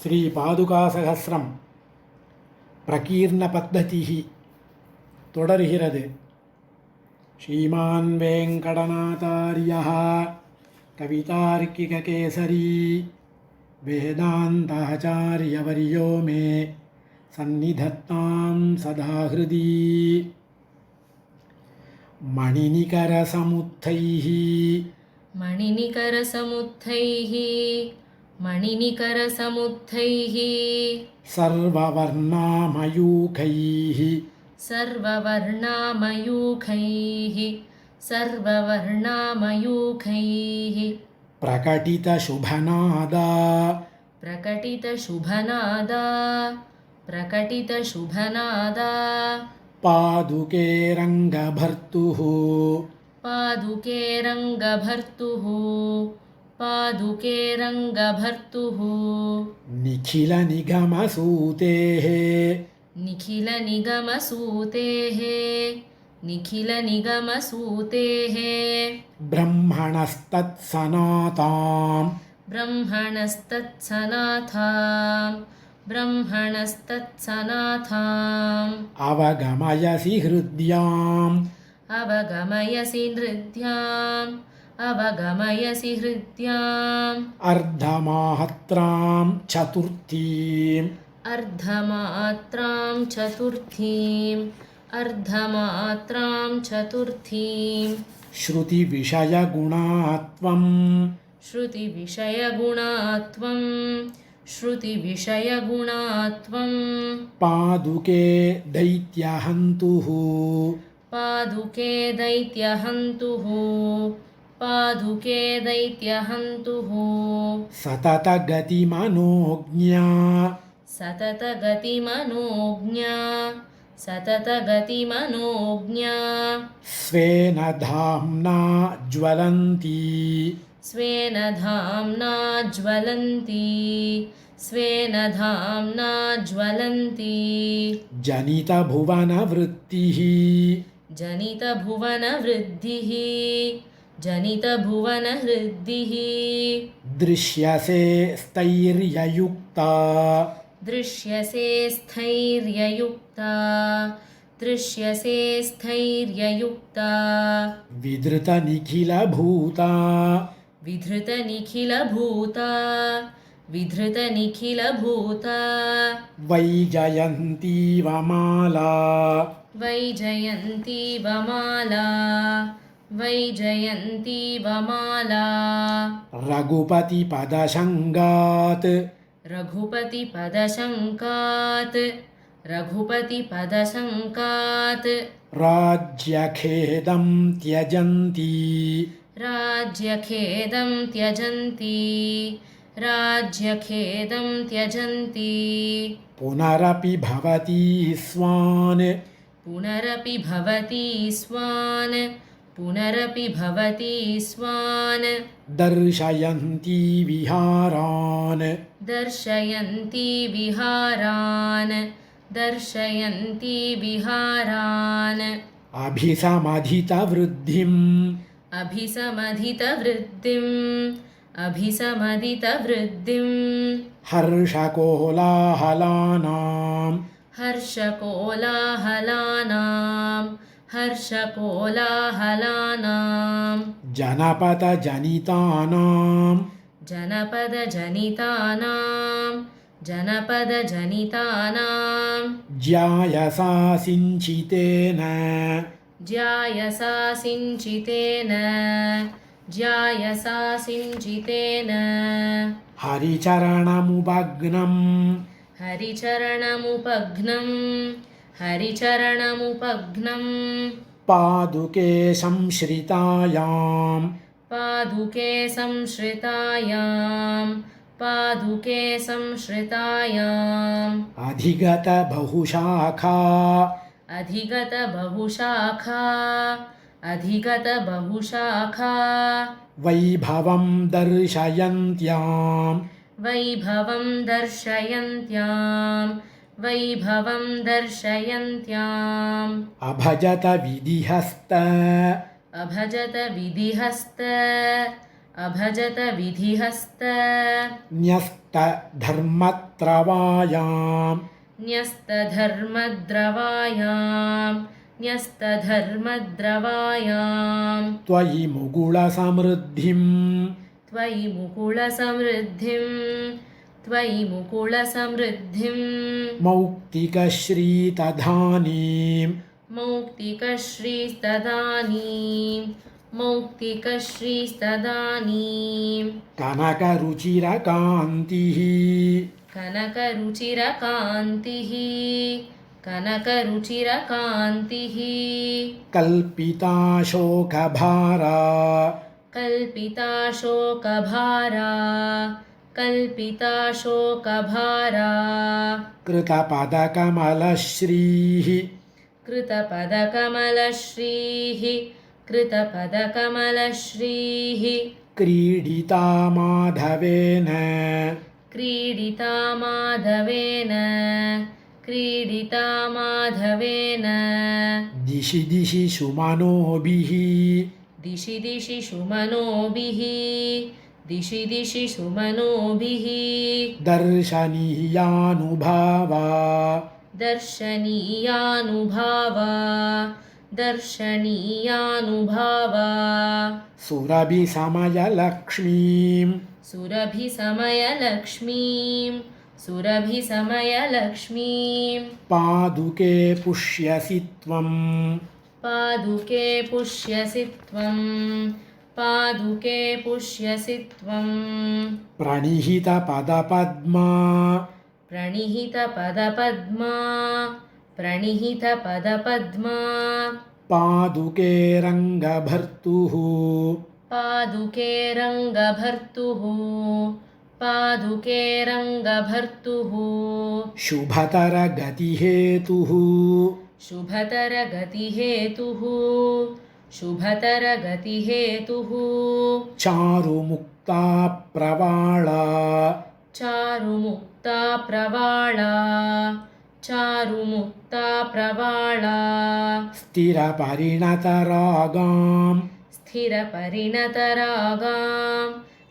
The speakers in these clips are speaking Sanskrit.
ஸ்ரீபாதுகாசகஸ்ரம் பிரகீர்ண பத்ததி தொடர்கிறது. ஸ்ரீமான் வேங்கடநாதார்யः கவிதார்க்கிககேசரி வேதாந்தாச்சார்யவர்யோ மே சந்நிதத்தாம் சதா ஹ்ருதி. மணிநிகரசமுத்தைः मणिनिकरसमुत्थैः सर्ववर्णामयूखैः सर्ववर्णामयूखैः प्रकटितशुभनादा प्रकटितशुभनादा पादुके रङ्गभर्तुः पादुके रङ्गभर्तुः निखिलनिगमसूतेः निखिलनिगमसूतेः ब्रह्मणस्तत्सनाताम् ब्रह्मणस्तत्सनाथाम् अवगमयसि हृद्याम् अवगमयसि हृद्याम् अर्धमात्रां चतुर्थीम् अर्धमात्रां चतुर्थीम् श्रुतिविषयगुणात्वं पादुके दैत्यहन्तुः सततगतिमनोज्ञा स्वेन धाम्ना ज्वलन्ति जनितभुवनवृत्तिः जनितभुवनवृद्धिः दृश्यसे स्थैर्ययुक्ता विधृतनिखिलभूता वैजयन्ती वमाला रघुपतिपदशङ्गात् राज्यखेदं त्यजन्ति पुनरपि भवति स्वान् दर्शयन्ति विहारान् अभिसमधितवृद्धिं हर्षकोलाहलानां जनपदजनितानां ज्यायसा सिञ्चितेन हरिचरणमुपघ्नं पादुके संश्रितायाम् अधिगतबहुशाखा वैभवं दर्शयन्त्याम् अभजत विधिहस्त अभजत विधिहस्त न्यस्तधर्मत्रवायां न्यस्तधर्मद्रवायां त्वयि मुकुलसमृद्धिं त्वयि मुकुलसमृद्धिं मौक्तिकश्रीतधानीं मौक्तिकश्रीस्तदानीं कनकरुचिरकान्तिः कनकरुचिरकान्तिः कल्पिताशोकभारा कल्पिताशोकभारा कृतपदकमलश्रीः कृतपदकमलश्रीः क्रीडिता माधवेन क्रीडिता माधवेन दिशि दिशि सुमनोभिः दिशि दिशि सुमनोभिः दर्शनीयानुभावा दर्शनीयानुभावा सुरभिसमयलक्ष्मीं सुरभिसमयलक्ष्मीं पादुके पुष्यसि त्वं पादुके पुष्यसि त्वं प्रणिहितपदपद्मा प्रणिहितपदपद्मा पादुके रङ्गभर्तुः पादुके रङ्गभर्तुः शुभतरगतिहेतुः शुभतरगतिहेतुः चारुमुक्ता प्रवाळा चारुमुक्ता प्रवाळा स्थिरपरिणतरागां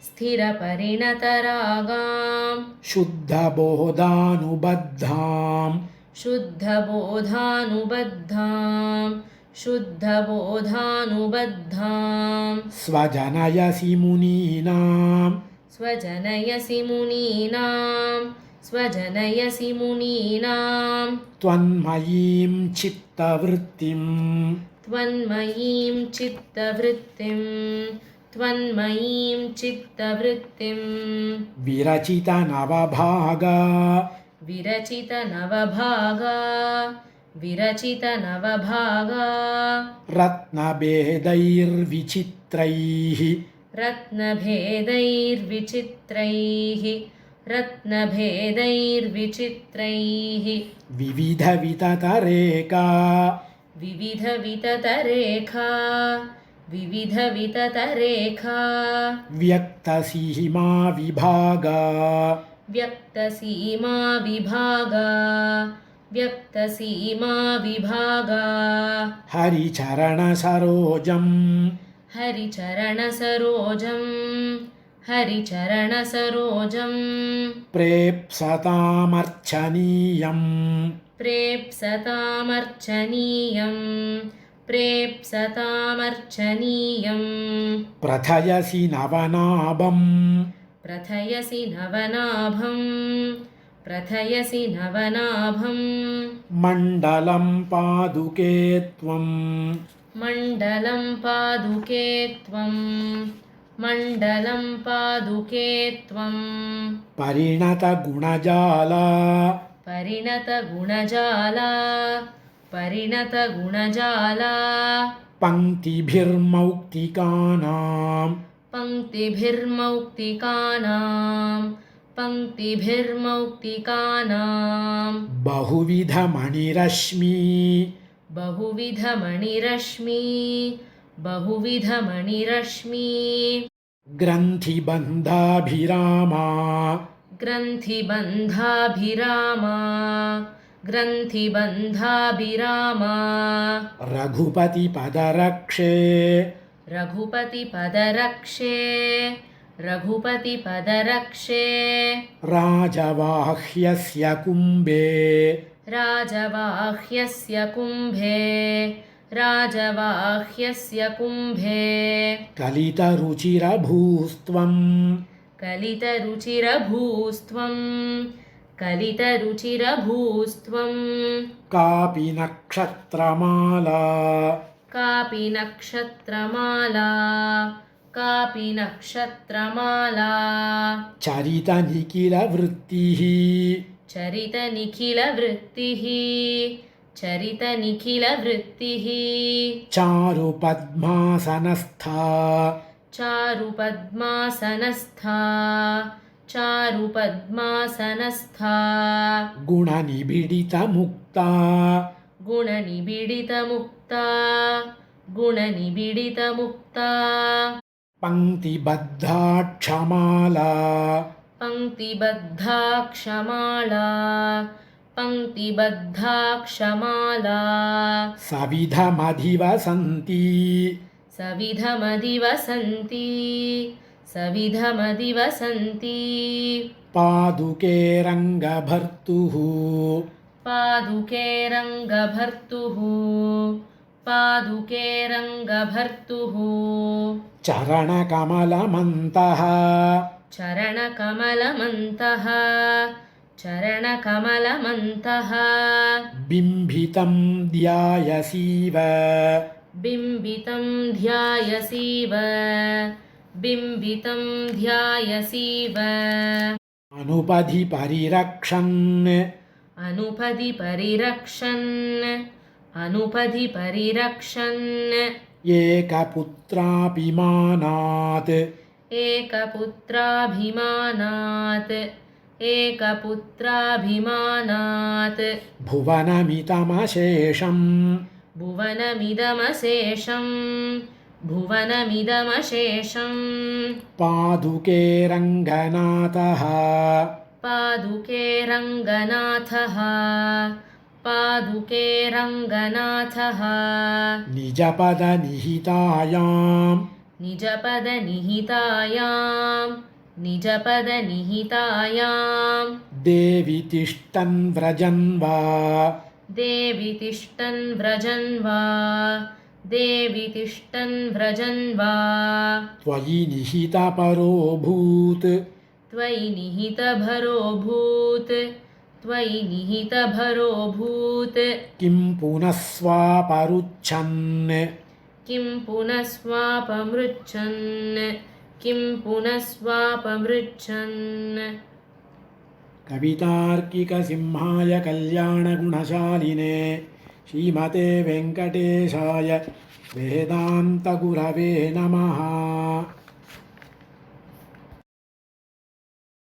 स्थिरपरिणतरागां शुद्धबोधानुबद्धां शुद्धबोधानुबद्धां स्वजनयसि मुनीनां स्वजनयसि मुनीनां त्वन्मयीं चित्तवृत्तिं त्वन्मयीं चित्तवृत्तिं विरचितनवभागा विरचितनवभागा रत्नभेदैर्विचित्रैः रत्नभेदैर्विचित्रैः विविधविततरेका विविधविततरेखा व्यक्तसीमा व्यक्तसीमा विभागा हरिचरणसरोजं प्रेप्सतामर्चनीयं प्रथयसि नवनाभं मण्डलं पादुके त्वं परिणतगुणजाला पङ्क्तिभिर्मौक्तिकानां बहुविधमणिरश्मी ग्रन्थिबन्धाभिरामा ग्रन्थिबन्धाभिरामा रघुपतिपदरक्षे रघुपतिपदरक्षे रघुपतिपदरक्षे राजवाह्यस्य कुम्भे राजवाह्यस्य कुम्भे राजवाह्यस्य कुम्भे कलितरुचिरभूस्त्वं कलितरुचिरभूस्त्वं कलितरुचिरभूस्त्वं कापि नक्षत्रमाला कापि नक्षत्रमाला कापि नक्षत्रमाला चरितनिखिलवृत्तिः चरितनिखिलवृत्तिः चरितनिखिलवृत्तिः चारुपद्मासनस्था चारुपद्मासनस्था चारुपद्मासनस्था गुणनिबिडितमुक्ता गुणनिबिडितमुक्ता गुणनिबिडितमुक्ता पङ्क्तिबद्धा क्षमाला पङ्क्तिबद्धा क्षमाला पङ्क्तिबद्धा क्षमाला सविधमधिवसन्ती सविधमधिवसन्ती सविधमधिवसन्ती पादुके रङ्गभर्तुः पादुके रङ्गभर्तुः पादुके रङ्गभर्तुः चरणकमलमन्तः चरणकमलमन्तः चरणकमलमन्तः बिम्बितं ध्यायसीव बिम्बितं ध्यायसीव बिम्बितं ध्यायसीव अनुपधि परिरक्षन् अनुपधि परिरक्षन् अनुपधि परिरक्षन् एकपुत्राभिमानात् एकपुत्राभिमानात् एकपुत्राभिमानात् भुवनमितमशेषम् भुवनमिदमशेषं भुवनमिदमशेषं पादुके रङ्गनाथः पादुके रङ्गनाथः पादुके रङ्गनाथः निजपदनिहितायां निजपदनिहितायां निजपदनिहितायां देवि तिष्ठन् व्रजन् वा देवि तिष्ठन् व्रजन् वा देवि तिष्ठन् व्रजन् वा त्वयि निहितपरोऽभूत् त्वयि निहितभरोऽभूत् त्वयि निहितभरोऽभूत् किं पुनः स्वापरुच्छन् किं पुनः स्वापमृच्छन् किं पुनः स्वापमृच्छन् कवितार्किकसिंहाय कल्याणगुणशालिने श्रीमते वेङ्कटेशाय वेदान्तगुरवे नमः।